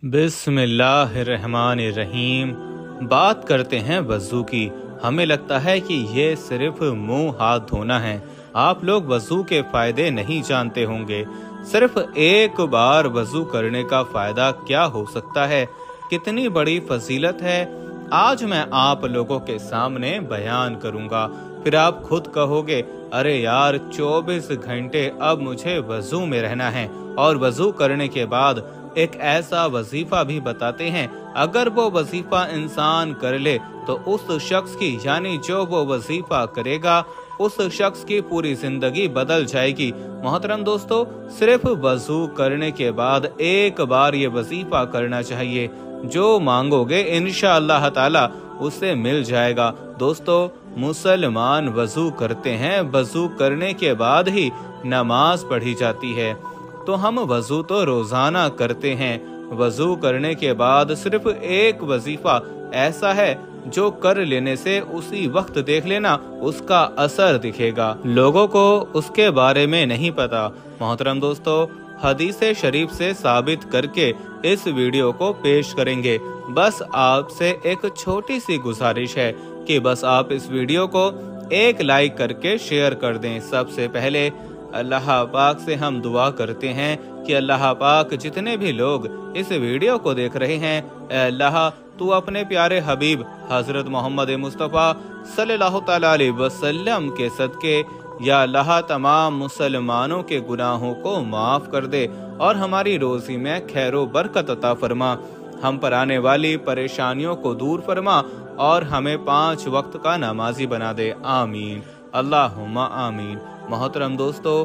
बिस्मिल्लाहिर्रहमानिर्रहीम। बात करते हैं वज़ू की। हमें लगता है कि ये सिर्फ मुंह हाथ धोना है। आप लोग वज़ू के फ़ायदे नहीं जानते होंगे। सिर्फ एक बार वज़ू करने का फ़ायदा क्या हो सकता है, कितनी बड़ी फजीलत है, आज मैं आप लोगों के सामने बयान करूंगा। फिर आप खुद कहोगे, अरे यार 24 घंटे अब मुझे वज़ू में रहना है। और वज़ू करने के बाद एक ऐसा वजीफा भी बताते हैं, अगर वो वजीफा इंसान कर ले तो उस शख्स की, यानी जो वो वजीफा करेगा, उस शख्स की पूरी जिंदगी बदल जाएगी। मोहतरम दोस्तों, सिर्फ वजू करने के बाद एक बार ये वजीफा करना चाहिए। जो मांगोगे इंशाअल्लाह ताला उसे मिल जाएगा। दोस्तों, मुसलमान वजू करते हैं, वजू करने के बाद ही नमाज पढ़ी जाती है। तो हम वजू तो रोजाना करते हैं। वजू करने के बाद सिर्फ एक वजीफा ऐसा है जो कर लेने से उसी वक्त देख लेना उसका असर दिखेगा। लोगों को उसके बारे में नहीं पता। मोहतरम दोस्तों, हदीस शरीफ से साबित करके इस वीडियो को पेश करेंगे। बस आपसे एक छोटी सी गुजारिश है कि बस आप इस वीडियो को एक लाइक करके शेयर कर दें। सबसे पहले अल्लाह पाक से हम दुआ करते हैं कि अल्लाह पाक जितने भी लोग इस वीडियो को देख रहे हैं, अल्लाह तू अपने प्यारे हबीब हजरत मोहम्मद मुस्तफ़ा सल्लल्लाहु तआला अलैहि वसल्लम के सदके या अल्लाह तमाम मुसलमानों के गुनाहों को माफ़ कर दे और हमारी रोज़ी में खैरो बरकत अता फरमा। हम पर आने वाली परेशानियों को दूर फरमा और हमें 5 वक्त का नमाजी बना दे। आमीन, अल्लाहुम्मा आमीन। मोहतरम दोस्तों,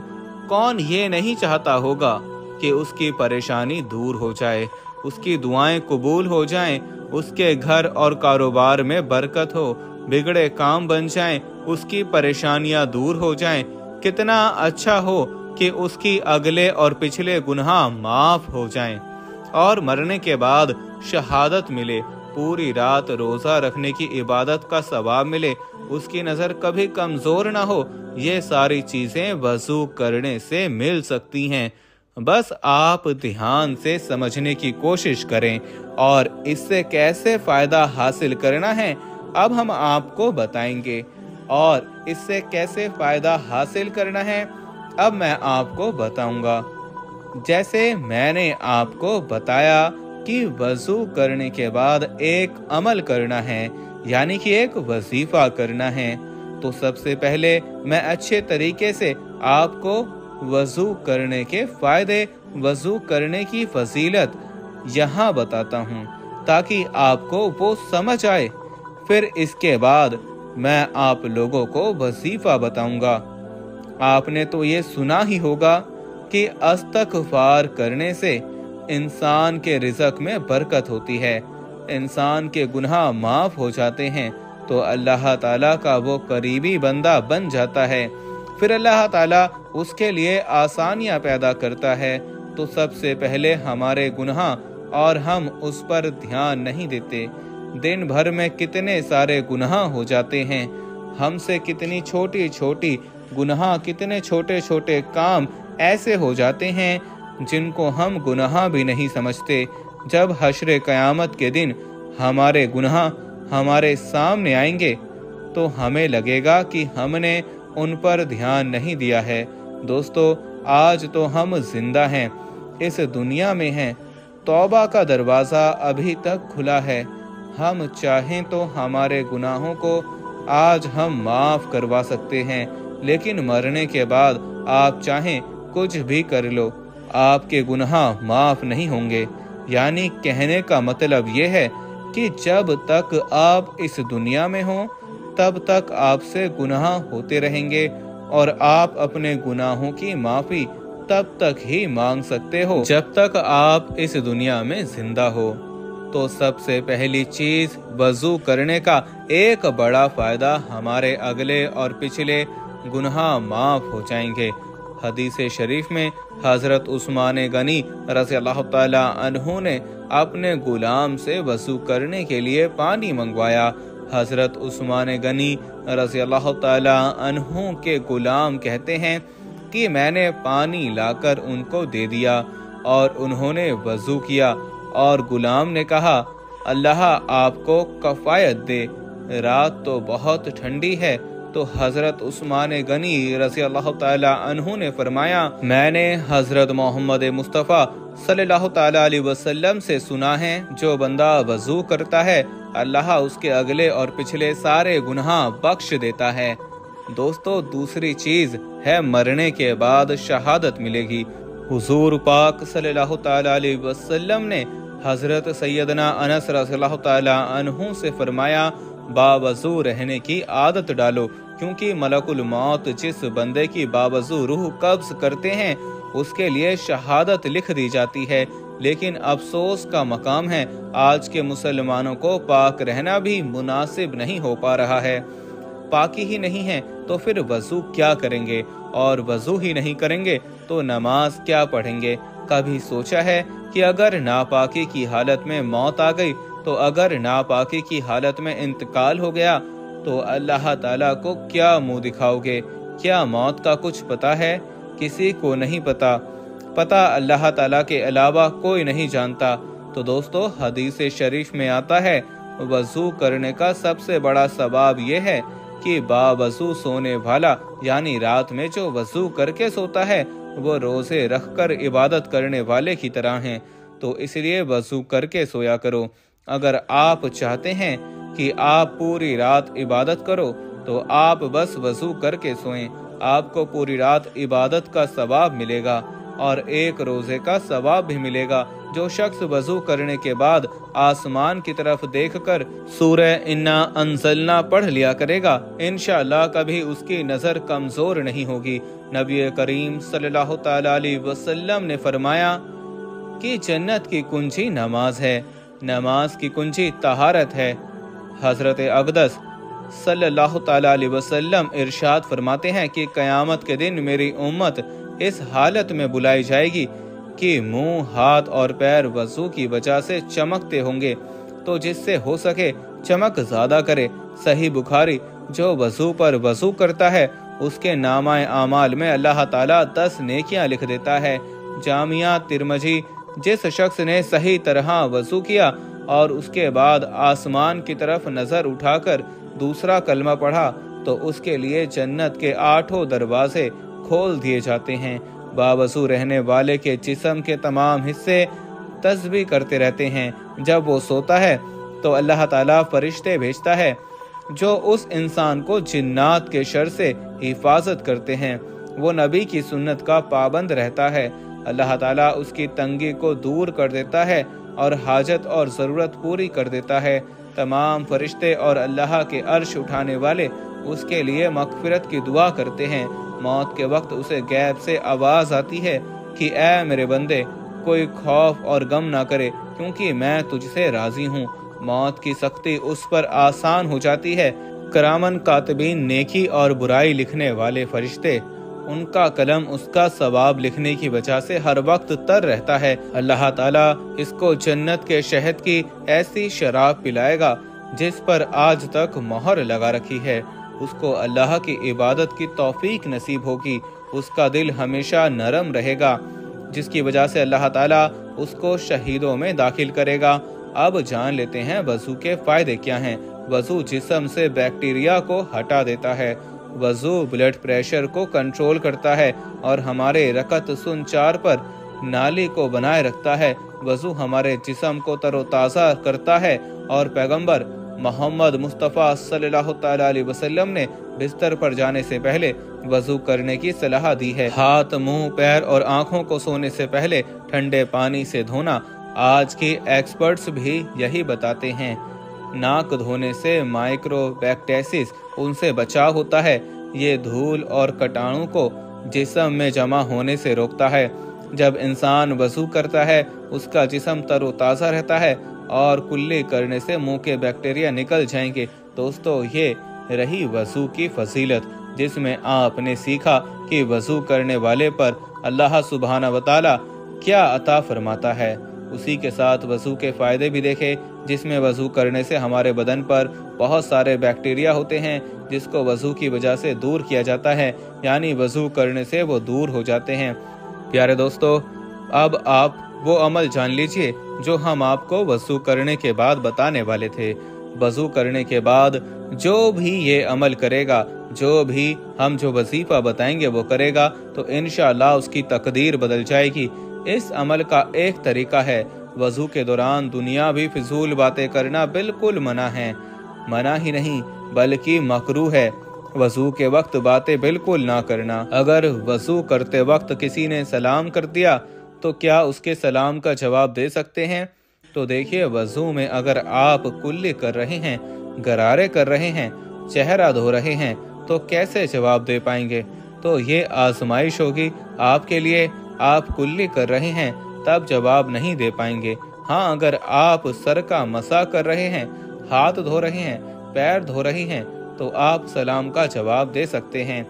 कौन ये नहीं चाहता होगा कि उसकी परेशानी दूर हो जाए, उसकी दुआएं कबूल हो जाएं, उसके घर और कारोबार में बरकत हो, बिगड़े काम बन जाएं, उसकी परेशानियां दूर हो जाएं। कितना अच्छा हो कि उसकी अगले और पिछले गुनाह माफ हो जाएं और मरने के बाद शहादत मिले, पूरी रात रोजा रखने की इबादत का सवाब मिले, उसकी नजर कभी कमजोर ना हो। ये सारी चीजें वजू करने से मिल सकती हैं। बस आप ध्यान से समझने की कोशिश करें और इससे कैसे फायदा हासिल करना है अब हम आपको बताएंगे। और इससे कैसे फायदा हासिल करना है अब मैं आपको बताऊंगा। जैसे मैंने आपको बताया कि वजू करने के बाद एक अमल करना है, यानी कि एक वजीफा करना है, तो सबसे पहले मैं अच्छे तरीके से आपको वजू करने के फायदे, वजू करने की फजीलत यहाँ बताता हूँ ताकि आपको वो समझ आए। फिर इसके बाद मैं आप लोगों को वजीफा बताऊंगा। आपने तो ये सुना ही होगा कि इस्तग़फ़ार करने से इंसान के रिज़्क़ में बरकत होती है, इंसान के गुनाह माफ हो जाते हैं, तो अल्लाह ताला का वो करीबी बंदा बन जाता है। फिर अल्लाह ताला उसके लिए आसानियां पैदा करता है। तो सबसे पहले हमारे गुनाह, और हम उस पर ध्यान नहीं देते। दिन भर में कितने सारे गुनाह हो जाते हैं, हमसे कितनी छोटी छोटी गुनाह, कितने छोटे छोटे काम ऐसे हो जाते हैं जिनको हम गुनाह भी नहीं समझते। जब हश्र क़यामत के दिन हमारे गुनाह हमारे सामने आएंगे तो हमें लगेगा कि हमने उन पर ध्यान नहीं दिया है। दोस्तों, आज तो हम जिंदा हैं, इस दुनिया में हैं, तौबा का दरवाज़ा अभी तक खुला है। हम चाहें तो हमारे गुनाहों को आज हम माफ़ करवा सकते हैं, लेकिन मरने के बाद आप चाहें कुछ भी कर लो, आपके गुनाह माफ़ नहीं होंगे। यानी कहने का मतलब ये है कि जब तक आप इस दुनिया में हो तब तक आपसे गुनाह होते रहेंगे और आप अपने गुनाहों की माफ़ी तब तक ही मांग सकते हो जब तक आप इस दुनिया में जिंदा हो। तो सबसे पहली चीज़, वज़ू करने का एक बड़ा फ़ायदा, हमारे अगले और पिछले गुनाह माफ़ हो जाएंगे। हदीस शरीफ में हज़रत उस्मान गनी रज़ियल्लाहु ताला अन्हु ने अपने गुलाम से वज़ू करने के लिए पानी मंगवाया। हज़रत उस्मान गनी रज़ियल्लाहु ताला अन्हु के गुलाम कहते हैं कि मैंने पानी लाकर उनको दे दिया और उन्होंने वज़ू किया और गुलाम ने कहा, अल्लाह आपको कफायत दे, रात तो बहुत ठंडी है। तो हजरत उस्मान गनी रज़ी अल्लाह ताला अन्हु ने फरमाया, मैंने हजरत मोहम्मद मुस्तफ़ा सल्लल्लाहु ताला अलैहि वसल्लम से सुना है, जो बंदा वजू करता है अल्लाह उसके अगले और पिछले सारे गुनाह बख्श देता है। दोस्तों, दूसरी चीज है मरने के बाद शहादत मिलेगी। हुजूर पाक सल्लल्लाहु ताला अलैहि वसल्लम ने हजरत सैयदना अनस रज़ियल्लाहु ताला अन्हु से फरमाया, बावजू रहने की आदत डालो, क्योंकि मलकुल मौत जिस बंदे की बावजू रूह कब्ज करते हैं उसके लिए शहादत लिख दी जाती है। लेकिन अफसोस का मकाम है, आज के मुसलमानों को पाक रहना भी मुनासिब नहीं हो पा रहा है। पाकी ही नहीं है तो फिर वजू क्या करेंगे, और वजू ही नहीं करेंगे तो नमाज क्या पढ़ेंगे। कभी सोचा है कि अगर नापाकी की हालत में मौत आ गई, तो अगर नापाकी की हालत में इंतकाल हो गया तो अल्लाह ताला को क्या मुंह दिखाओगे? क्या मौत का कुछ पता है? किसी को नहीं पता अल्लाह ताला के अलावा कोई नहीं जानता। तो दोस्तों, हदीस शरीफ में आता है, वजू करने का सबसे बड़ा सवाब यह है कि बावजू सोने वाला, यानी रात में जो वजू करके सोता है वो रोजे रखकर इबादत करने वाले की तरह हैं। तो इसलिए वजू करके सोया करो। अगर आप चाहते हैं कि आप पूरी रात इबादत करो तो आप बस वजू करके सोएं, आपको पूरी रात इबादत का सवाब मिलेगा और एक रोजे का सवाब भी मिलेगा। जो शख्स वजू करने के बाद आसमान की तरफ देखकर सूरह इन्ना अंज़लना पढ़ लिया करेगा, इंशाअल्लाह कभी उसकी नजर कमजोर नहीं होगी। नबी करीम सल्लल्लाहु ताला अलैहि वसल्लम ने फरमाया कि जन्नत की कुंजी नमाज है, नमाज की कुंजी तहारत है। हजरत अक़दस सल्लल्लाहु ताला अलैहि वसल्लम इरशाद फरमाते हैं कि कयामत के दिन मेरी उम्मत इस हालत में बुलाई जाएगी कि मुंह, हाथ और पैर वजू की वजह से चमकते होंगे, तो जिससे हो सके चमक ज्यादा करे। सही बुखारी, जो वजू पर वजू करता है उसके नामाए आमाल में अल्लाह ताला 10 नेकियां लिख देता है। जामिया तिरमिज़ी, जिस शख्स ने सही तरह वजू किया और उसके बाद आसमान की तरफ नजर उठाकर दूसरा कलमा पढ़ा, तो उसके लिए जन्नत के 8 दरवाजे खोल दिए जाते हैं। बावजू रहने वाले के जिस्म के तमाम हिस्से तस्बीह करते रहते हैं। जब वो सोता है तो अल्लाह ताला फरिश्ते भेजता है जो उस इंसान को जिन्नात के शर से हिफाजत करते हैं। वो नबी की सुन्नत का पाबंद रहता है, अल्लाह ताला उसकी तंगी को दूर कर देता है और हाजत और ज़रूरत पूरी कर देता है। तमाम फरिश्ते और अल्लाह के अर्श उठाने वाले उसके लिए मग़फ़िरत की दुआ करते हैं। मौत के वक्त उसे गैब से आवाज़ आती है कि ऐ मेरे बंदे, कोई खौफ और गम ना करे, क्योंकि मैं तुझसे राज़ी हूँ। मौत की सख्ती उस पर आसान हो जाती है। करामन कातिबीन, नेकी और बुराई लिखने वाले फरिश्ते, उनका कलम उसका सवाब लिखने की वजह से हर वक्त तर रहता है। अल्लाह ताला इसको जन्नत के शहद की ऐसी शराब पिलाएगा जिस पर आज तक मोहर लगा रखी है। उसको अल्लाह की इबादत की तौफीक नसीब होगी। उसका दिल हमेशा नरम रहेगा, जिसकी वजह से अल्लाह ताला उसको शहीदों में दाखिल करेगा। अब जान लेते हैं वजू के फायदे क्या हैं। वजू जिस्म से बैक्टीरिया को हटा देता है। वजू ब्लड प्रेशर को कंट्रोल करता है और हमारे रकत संचार पर नाली को बनाए रखता है। वजू हमारे जिस्म को तरोताज़ा करता है और पैगंबर मोहम्मद मुस्तफ़ा सल्लल्लाहु ताला अलैहि वसल्लम ने बिस्तर पर जाने से पहले वजू करने की सलाह दी है। हाथ, मुंह, पैर और आँखों को सोने से पहले ठंडे पानी से धोना। आज के एक्सपर्ट्स भी यही बताते हैं। नाक धोने से माइक्रोबैक्टेरिया उनसे बचाव होता है। ये धूल और कीटाणु को जिस्म में जमा होने से रोकता है। जब इंसान वजू करता है उसका जिस्म तरोताज़ा रहता है और कुल्ली करने से मुंह के बैक्टीरिया निकल जाएंगे। दोस्तों, ये रही वजू की फजीलत, जिसमें आपने सीखा कि वजू करने वाले पर अल्लाह सुब्हाना व तआला क्या अता फरमाता है। उसी के साथ वजू के फायदे भी देखे, जिसमें वजू करने से हमारे बदन पर बहुत सारे बैक्टीरिया होते हैं जिसको वजू की वजह से दूर किया जाता है, यानी वजू करने से वो दूर हो जाते हैं। प्यारे दोस्तों, अब आप वो अमल जान लीजिए जो हम आपको वज़ू करने के बाद बताने वाले थे। वज़ू करने के बाद जो भी ये अमल करेगा, जो भी हम जो वजीफा बताएंगे वो करेगा, तो इंशाअल्लाह उसकी तकदीर बदल जाएगी। इस अमल का एक तरीका है, वज़ू के दौरान दुनियावी फिजूल बातें करना बिल्कुल मना है। मना ही नहीं बल्कि मकरूह है। वज़ू के वक्त बातें बिल्कुल ना करना। अगर वज़ू करते वक्त किसी ने सलाम कर दिया तो क्या उसके सलाम का जवाब दे सकते हैं? तो देखिए, वज़ू में अगर आप कुल्ली कर रहे हैं, गरारे कर रहे हैं, चेहरा धो रहे हैं, तो कैसे जवाब दे पाएंगे? तो ये आजमाइश होगी आपके लिए। आप कुल्ली कर रहे हैं तब जवाब नहीं दे पाएंगे। हाँ, अगर आप सर का मसा कर रहे हैं, हाथ धो रहे हैं, पैर धो रहे हैं, तो आप सलाम का जवाब दे सकते हैं।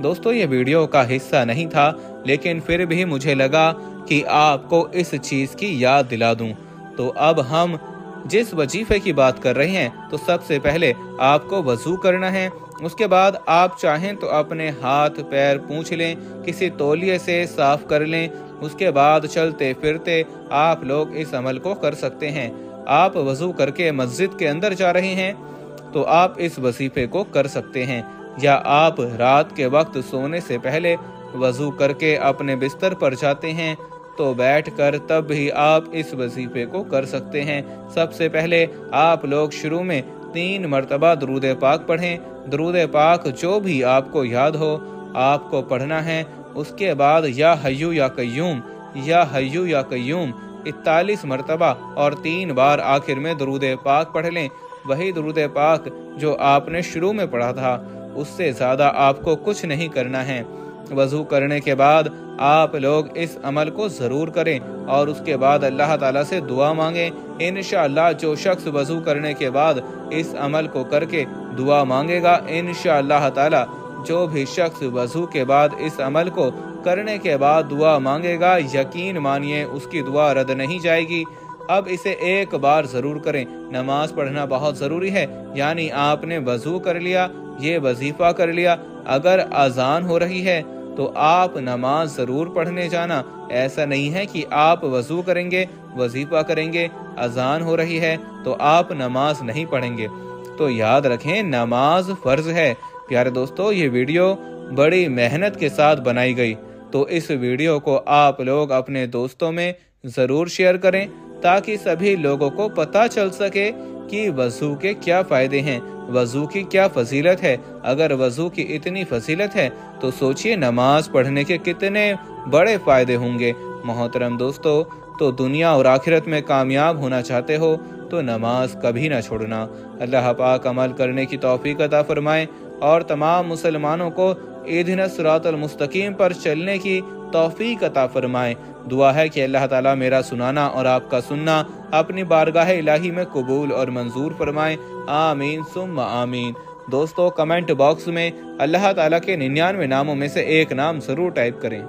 दोस्तों, ये वीडियो का हिस्सा नहीं था, लेकिन फिर भी मुझे लगा कि आपको इस चीज़ की याद दिला दूं। तो अब हम जिस वजीफे की बात कर रहे हैं, तो सबसे पहले आपको वज़ू करना है। उसके बाद आप चाहें तो अपने हाथ पैर पोंछ लें, किसी तौलिए से साफ कर लें। उसके बाद चलते फिरते आप लोग इस अमल को कर सकते हैं। आप वज़ू करके मस्जिद के अंदर जा रहे हैं तो आप इस वजीफे को कर सकते हैं, या आप रात के वक्त सोने से पहले वज़ू करके अपने बिस्तर पर जाते हैं तो बैठकर तब भी आप इस वजीफे को कर सकते हैं। सबसे पहले आप लोग शुरू में 3 मरतबा दरूद पाक पढ़ें। दरूद पाक जो भी आपको याद हो आपको पढ़ना है। उसके बाद या हय्यू या कय्यूम, या हय्यू या कय्यूम 41 मरतबा और 3 बार आखिर में दरूद पाक पढ़ लें। वही दरूद पाक जो आपने शुरू में पढ़ा था, उससे ज़्यादा आपको कुछ नहीं करना है। वज़ू करने के बाद आप लोग इस अमल को ज़रूर करें और उसके बाद अल्लाह ताला से दुआ मांगें। इंशाअल्लाह जो शख्स वज़ू करने के बाद इस अमल को करके दुआ मांगेगा, इंशाअल्लाह ताला जो भी शख्स वज़ू के बाद इस अमल को करने के बाद दुआ मांगेगा, यकीन मानिए उसकी दुआ रद्द नहीं जाएगी। अब इसे एक बार ज़रूर करें। नमाज पढ़ना बहुत ज़रूरी है, यानी आपने वज़ू कर लिया, ये वजीफ़ा कर लिया, अगर अजान हो रही है तो आप नमाज ज़रूर पढ़ने जाना। ऐसा नहीं है कि आप वज़ू करेंगे, वजीफ़ा करेंगे, अजान हो रही है तो आप नमाज नहीं पढ़ेंगे। तो याद रखें, नमाज फ़र्ज़ है। प्यारे दोस्तों, ये वीडियो बड़ी मेहनत के साथ बनाई गई, तो इस वीडियो को आप लोग अपने दोस्तों में ज़रूर शेयर करें ताकि सभी लोगों को पता चल सके कि वज़ू के क्या फ़ायदे हैं, वज़ू की क्या फजीलत है। अगर वज़ू की इतनी फजीलत है तो सोचिए नमाज पढ़ने के कितने बड़े फ़ायदे होंगे। मोहतरम दोस्तों, तो दुनिया और आखिरत में कामयाब होना चाहते हो तो नमाज कभी ना छोड़ना। अल्लाह पाक अमल करने की तौफीक अता फरमाए और तमाम मुसलमानों को इहदिनस सिरातल मुस्तकीम पर चलने की तौफीक अता फरमाए। दुआ है कि अल्लाह ताला मेरा सुनाना और आपका सुनना अपनी बारगाह इलाही में कबूल और मंजूर फरमाए। आमीन सुम्मा आमीन। दोस्तों, कमेंट बॉक्स में अल्लाह ताला के 99 नामों में से एक नाम जरूर टाइप करें।